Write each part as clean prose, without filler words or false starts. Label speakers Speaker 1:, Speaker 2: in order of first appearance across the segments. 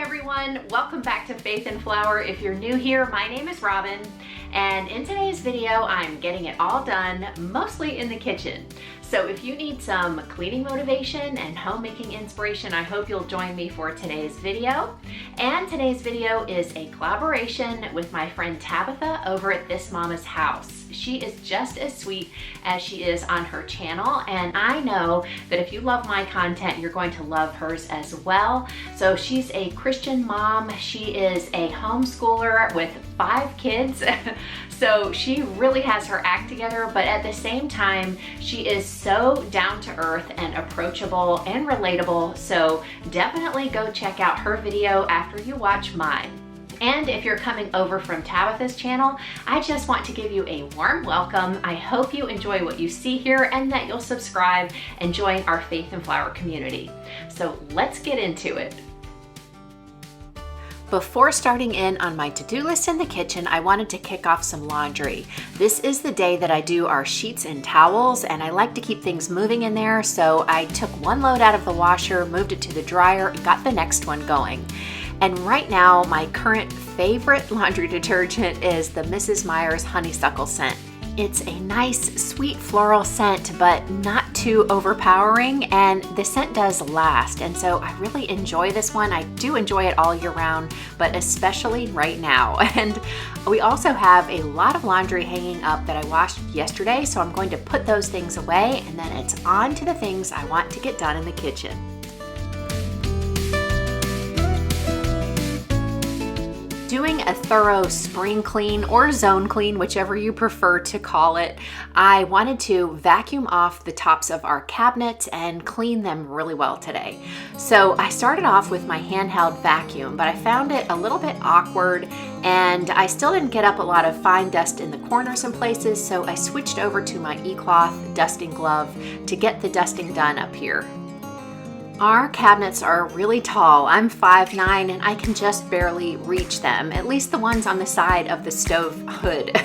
Speaker 1: everyone, welcome back to Faith and Flour. If you're new here, my name is Robin, and in today's video I'm getting it all done, mostly in the kitchen. So if you need some cleaning motivation and homemaking inspiration, I hope you'll join me for today's video. And today's video is a collaboration with my friend Tabitha over at This Mama's House. She is just as sweet as she is on her channel, and I know that if you love my content, you're going to love hers as well. So she's a Christian mom. She is a homeschooler with 5 kids. So she really has her act together, but at the same time, she is so down to earth and approachable and relatable. So definitely go check out her video after you watch mine. And if you're coming over from Tabitha's channel, I just want to give you a warm welcome. I hope you enjoy what you see here and that you'll subscribe and join our Faith and Flour community. So let's get into it. Before starting in on my to-do list in the kitchen, I wanted to kick off some laundry. This is the day that I do our sheets and towels, and I like to keep things moving in there, so I took one load out of the washer, moved it to the dryer, and got the next one going. And right now, my current favorite laundry detergent is the Mrs. Meyer's Honeysuckle scent. It's a nice, sweet floral scent, but not too overpowering, and the scent does last, and so I really enjoy this one. I do enjoy it all year round, but especially right now. And we also have a lot of laundry hanging up that I washed yesterday, so I'm going to put those things away, and then it's on to the things I want to get done in the kitchen. Doing a thorough spring clean or zone clean, whichever you prefer to call it, I wanted to vacuum off the tops of our cabinets and clean them really well today. So I started off with my handheld vacuum, but I found it a little bit awkward and I still didn't get up a lot of fine dust in the corners and places, so I switched over to my eCloth dusting glove to get the dusting done up here. Our cabinets are really tall. I'm 5'9" and I can just barely reach them, at least the ones on the side of the stove hood.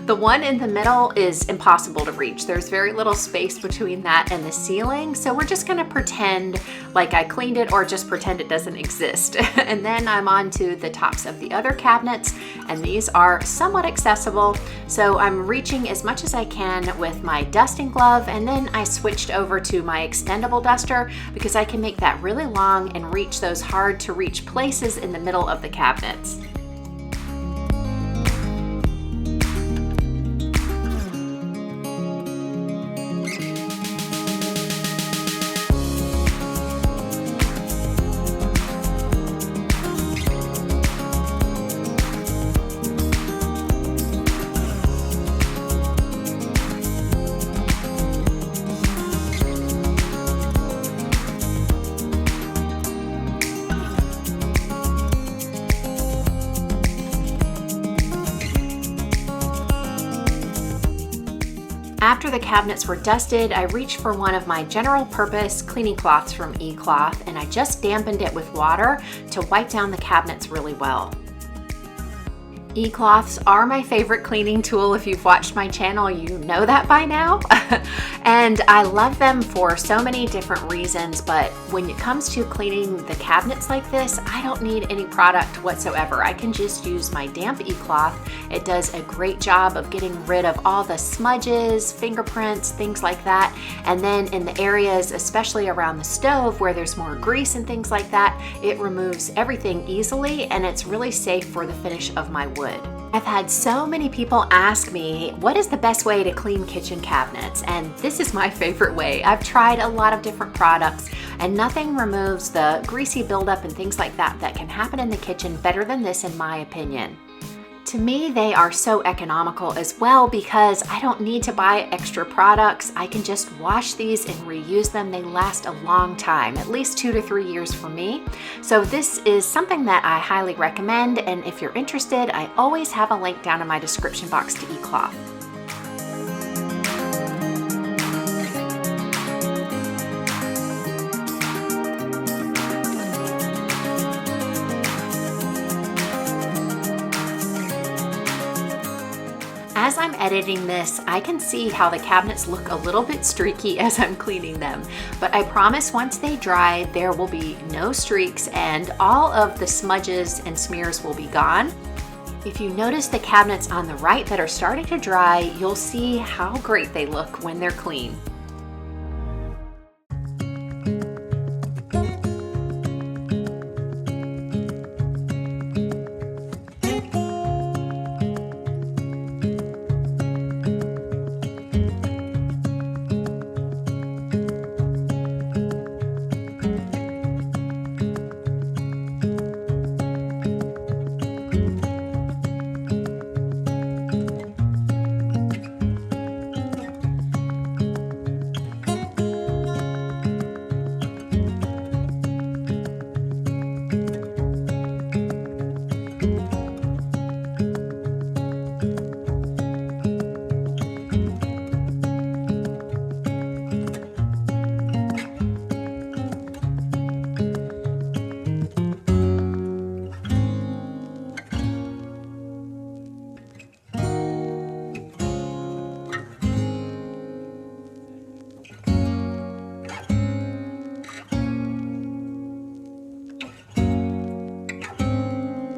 Speaker 1: The one in the middle is impossible to reach. There's very little space between that and the ceiling, so we're just gonna pretend like I cleaned it or just pretend it doesn't exist. And then I'm on to the tops of the other cabinets, and these are somewhat accessible, so I'm reaching as much as I can with my dusting glove, and then I switched over to my extendable duster because I can make that really long and reach those hard to reach places in the middle of the cabinets. After the cabinets were dusted, I reached for one of my general purpose cleaning cloths from eCloth, and I just dampened it with water to wipe down the cabinets really well. eCloths are my favorite cleaning tool. If you've watched my channel, you know that by now. And I love them for so many different reasons, but when it comes to cleaning the cabinets like this, I don't need any product whatsoever. I can just use my damp eCloth. It does a great job of getting rid of all the smudges, fingerprints, things like that. And then in the areas, especially around the stove where there's more grease and things like that, it removes everything easily, and it's really safe for the finish of my wood. I've had so many people ask me, what is the best way to clean kitchen cabinets? And this is my favorite way. I've tried a lot of different products, and nothing removes the greasy buildup and things like that that can happen in the kitchen better than this, in my opinion. To me, they are so economical as well because I don't need to buy extra products. I can just wash these and reuse them. They last a long time, at least 2 to 3 years for me. So this is something that I highly recommend, and if you're interested, I always have a link down in my description box to eCloth. as I'm editing this, I can see how the cabinets look a little bit streaky as I'm cleaning them. But I promise once they dry, there will be no streaks and all of the smudges and smears will be gone. If you notice the cabinets on the right that are starting to dry, you'll see how great they look when they're clean.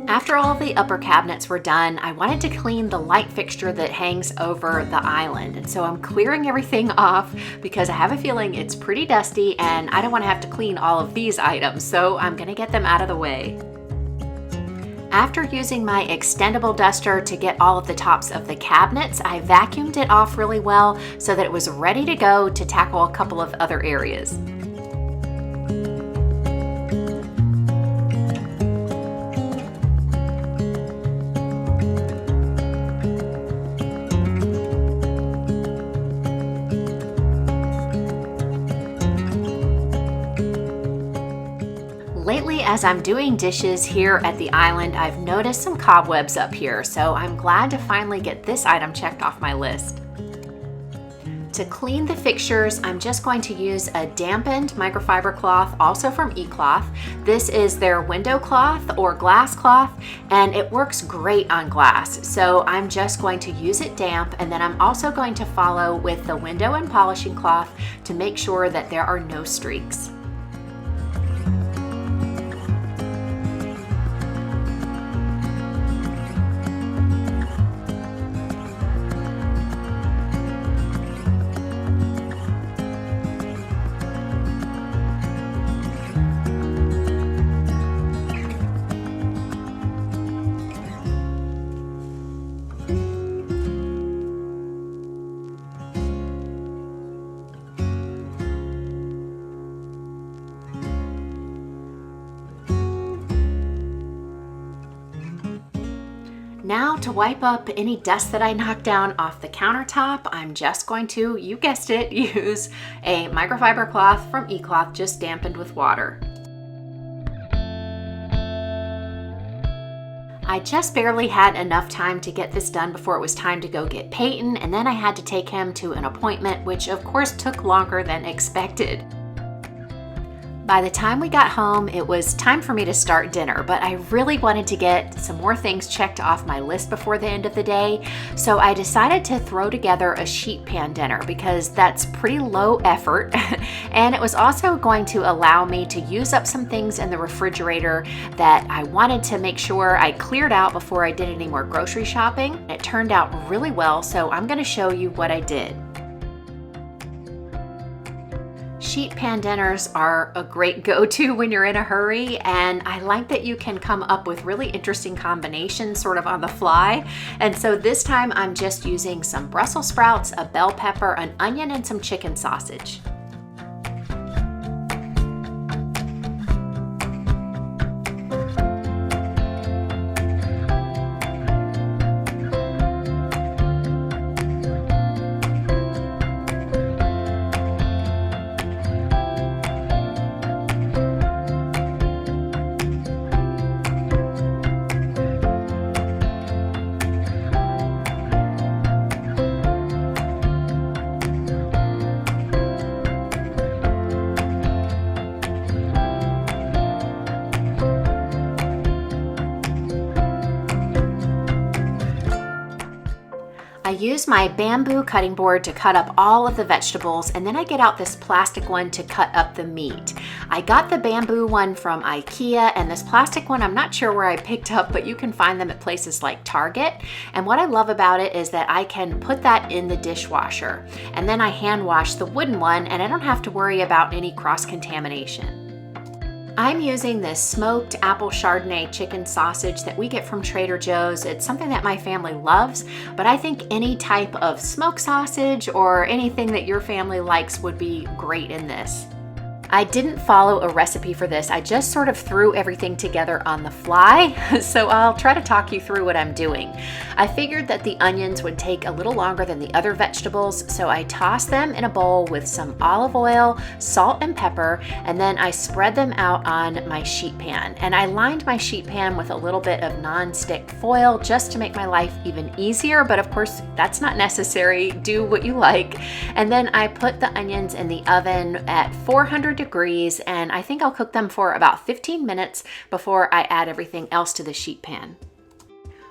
Speaker 1: After all the upper cabinets were done, I wanted to clean the light fixture that hangs over the island. And so I'm clearing everything off because I have a feeling it's pretty dusty and I don't want to have to clean all of these items. So I'm going to get them out of the way. After using my extendable duster to get all of the tops of the cabinets, I vacuumed it off really well so that it was ready to go to tackle a couple of other areas. Lately, as I'm doing dishes here at the island, I've noticed some cobwebs up here, so I'm glad to finally get this item checked off my list. To clean the fixtures, I'm just going to use a dampened microfiber cloth, also from eCloth. This is their window cloth or glass cloth, and it works great on glass. So I'm just going to use it damp, and then I'm also going to follow with the window and polishing cloth to make sure that there are no streaks. Now to wipe up any dust that I knocked down off the countertop, I'm just going to, you guessed it, use a microfiber cloth from eCloth just dampened with water. I just barely had enough time to get this done before it was time to go get Peyton, and then I had to take him to an appointment, which of course took longer than expected. By the time we got home, it was time for me to start dinner, but I really wanted to get some more things checked off my list before the end of the day, so I decided to throw together a sheet pan dinner because that's pretty low effort, and it was also going to allow me to use up some things in the refrigerator that I wanted to make sure I cleared out before I did any more grocery shopping. It turned out really well, so I'm going to show you what I did. Sheet pan dinners are a great go-to when you're in a hurry, and I like that you can come up with really interesting combinations sort of on the fly. And so this time I'm just using some Brussels sprouts, a bell pepper, an onion, and some chicken sausage. use my bamboo cutting board to cut up all of the vegetables, and then I get out this plastic one to cut up the meat. I got the bamboo one from IKEA, and this plastic one I'm not sure where I picked up, but you can find them at places like Target. And what I love about it is that I can put that in the dishwasher, and then I hand wash the wooden one, and I don't have to worry about any cross-contamination. I'm using this smoked apple Chardonnay chicken sausage that we get from Trader Joe's. It's something that my family loves, but I think any type of smoked sausage or anything that your family likes would be great in this. I didn't follow a recipe for this. I just sort of threw everything together on the fly, so I'll try to talk you through what I'm doing. I figured that the onions would take a little longer than the other vegetables, so I tossed them in a bowl with some olive oil, salt, and pepper, and then I spread them out on my sheet pan. And I lined my sheet pan with a little bit of non-stick foil just to make my life even easier, but of course that's not necessary. Do what you like. And then I put the onions in the oven at 400 degrees, and I think I'll cook them for about 15 minutes before I add everything else to the sheet pan.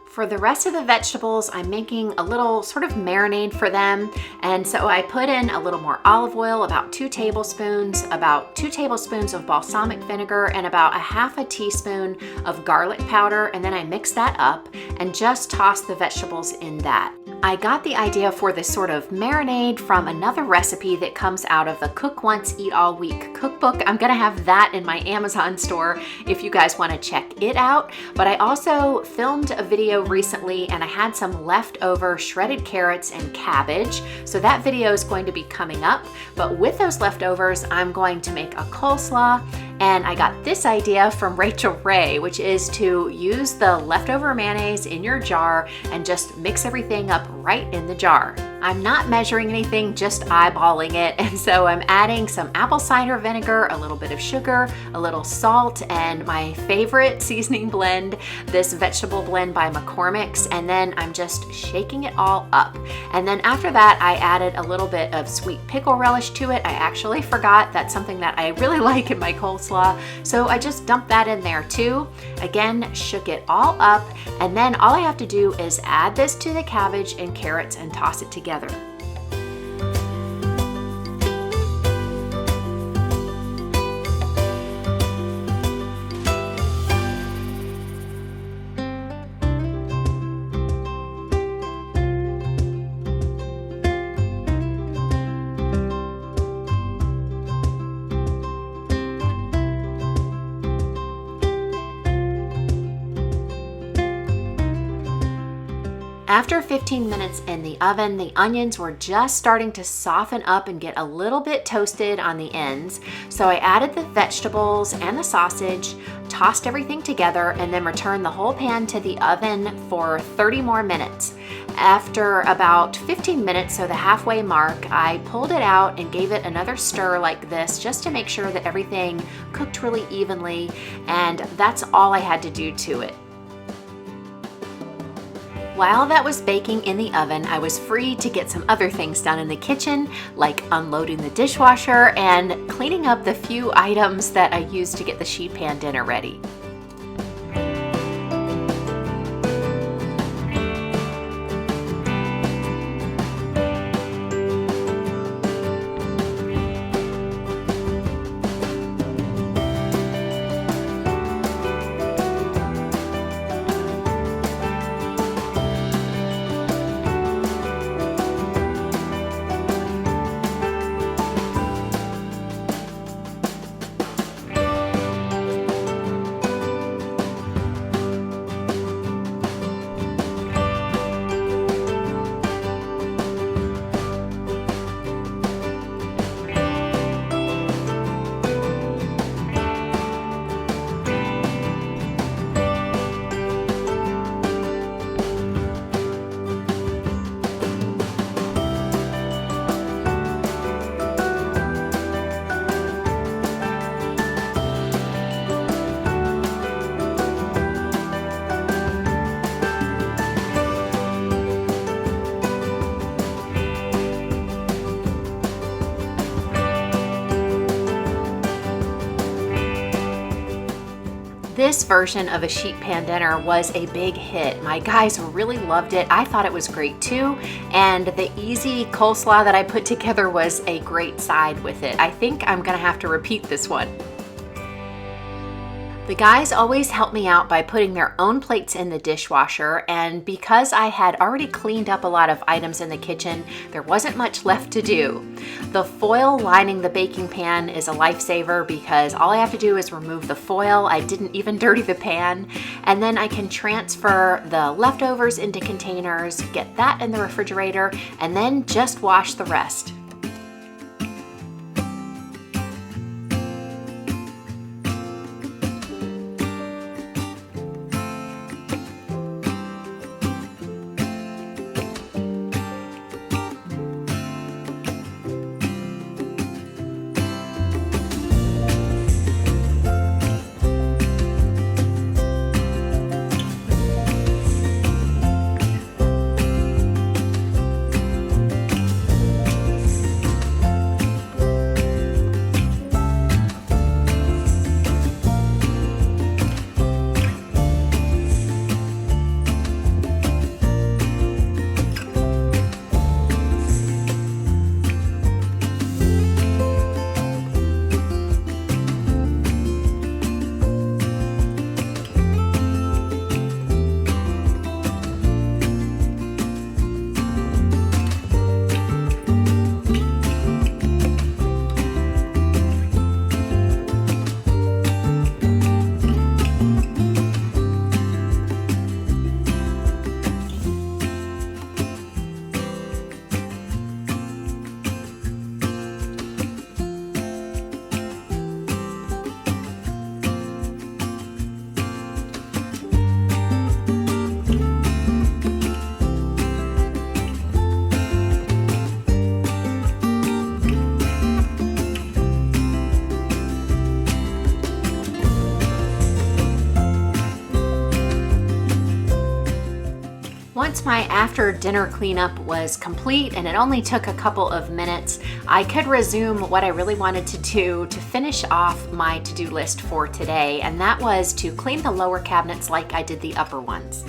Speaker 1: For the rest of the vegetables, I'm making a little sort of marinade for them. And so I put in a little more olive oil, about 2 tablespoons, about 2 tablespoons of balsamic vinegar, and about a half a teaspoon of garlic powder. And then I mix that up and just toss the vegetables in that. I got the idea for this sort of marinade from another recipe that comes out of the Cook Once, Eat All Week cookbook. I'm gonna have that in my Amazon store if you guys wanna check it out. But I also filmed a video recently and I had some leftover shredded carrots and cabbage. So that video is going to be coming up. But with those leftovers, I'm going to make a coleslaw. And I got this idea from Rachel Ray, which is to use the leftover mayonnaise in your jar and just mix everything up right in the jar. I'm not measuring anything, just eyeballing it. And so I'm adding some apple cider vinegar, a little bit of sugar, a little salt, and my favorite seasoning blend, this vegetable blend by McCormick's. And then I'm just shaking it all up. And then after that, I added a little bit of sweet pickle relish to it. I actually forgot that's something that I really like in my coleslaw. So I just dumped that in there too. Again, shook it all up. And then all I have to do is add this to the cabbage and carrots and toss it together. After 15 minutes in the oven, the onions were just starting to soften up and get a little bit toasted on the ends. So I added the vegetables and the sausage, tossed everything together, and then returned the whole pan to the oven for 30 more minutes. After about 15 minutes, so the halfway mark, I pulled it out and gave it another stir like this just to make sure that everything cooked really evenly, and that's all I had to do to it. While that was baking in the oven, I was free to get some other things done in the kitchen, like unloading the dishwasher and cleaning up the few items that I used to get the sheet pan dinner ready. This version of a sheet pan dinner was a big hit. My guys really loved it. I thought it was great too. And the easy coleslaw that I put together was a great side with it. I think I'm gonna have to repeat this one. The guys always help me out by putting their own plates in the dishwasher, and because I had already cleaned up a lot of items in the kitchen, there wasn't much left to do. The foil lining the baking pan is a lifesaver because all I have to do is remove the foil. I didn't even dirty the pan, and then I can transfer the leftovers into containers, get that in the refrigerator, and then just wash the rest. Once my after dinner cleanup was complete, and it only took a couple of minutes, I could resume what I really wanted to do to finish off my to-do list for today, and that was to clean the lower cabinets like I did the upper ones.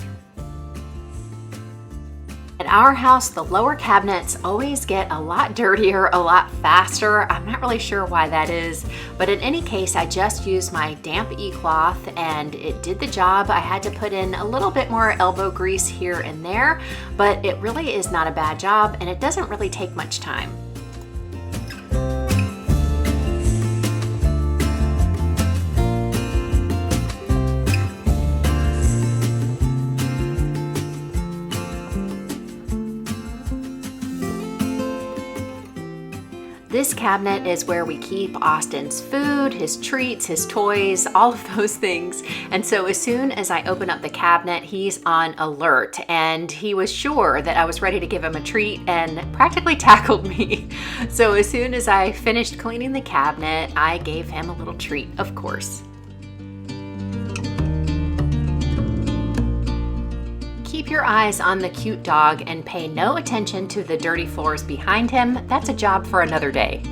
Speaker 1: At our house, the lower cabinets always get a lot dirtier a lot faster. I'm not really sure why that is, but in any case, I just used my damp e-cloth and it did the job. I had to put in a little bit more elbow grease here and there, but it really is not a bad job and it doesn't really take much time. This cabinet is where we keep Austin's food, his treats, his toys, all of those things. And so as soon as I open up the cabinet, he's on alert. And he was sure that I was ready to give him a treat and practically tackled me. So as soon as I finished cleaning the cabinet, I gave him a little treat, of course. Keep your eyes on the cute dog and pay no attention to the dirty floors behind him. That's a job for another day.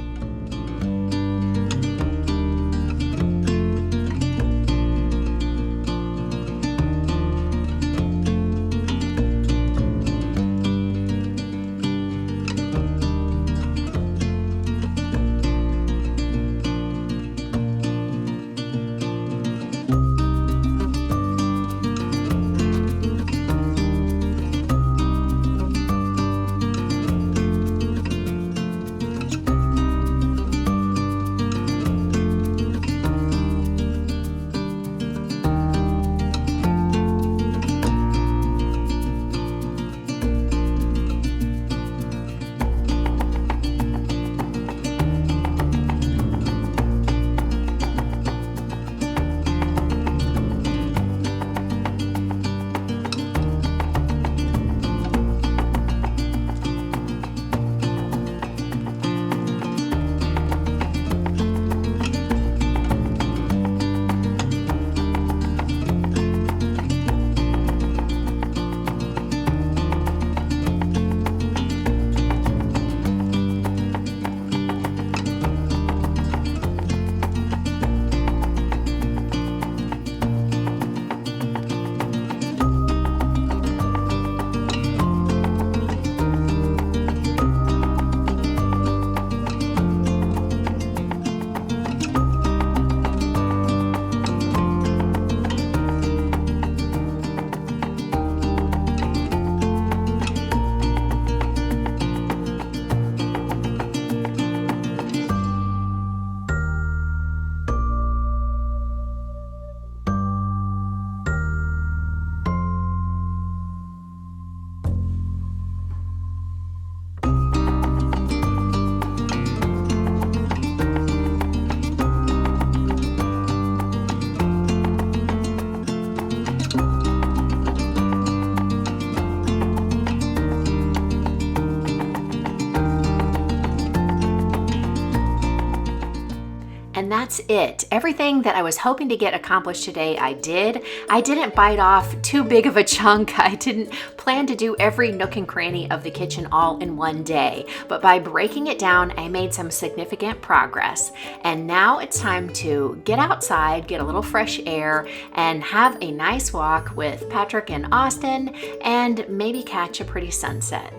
Speaker 1: that's it. Everything that I was hoping to get accomplished today, I did. I didn't bite off too big of a chunk. I didn't plan to do every nook and cranny of the kitchen all in one day, but by breaking it down, I made some significant progress. And now it's time to get outside, get a little fresh air, and have a nice walk with Patrick and Austin, and maybe catch a pretty sunset.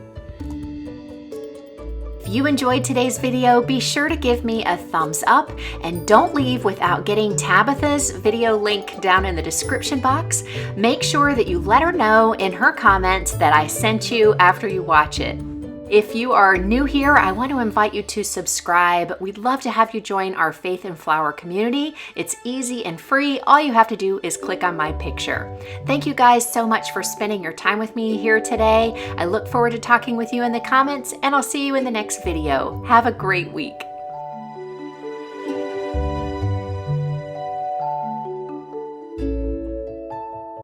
Speaker 1: If you enjoyed today's video, be sure to give me a thumbs up and don't leave without getting Tabitha's video link down in the description box. Make sure that you let her know in her comments that I sent you after you watch it. If you are new here, I want to invite you to subscribe. We'd love to have you join our Faith and Flour community. It's easy and free. All you have to do is click on my picture. Thank you guys so much for spending your time with me here today. I look forward to talking with you in the comments, and I'll see you in the next video. Have a great week.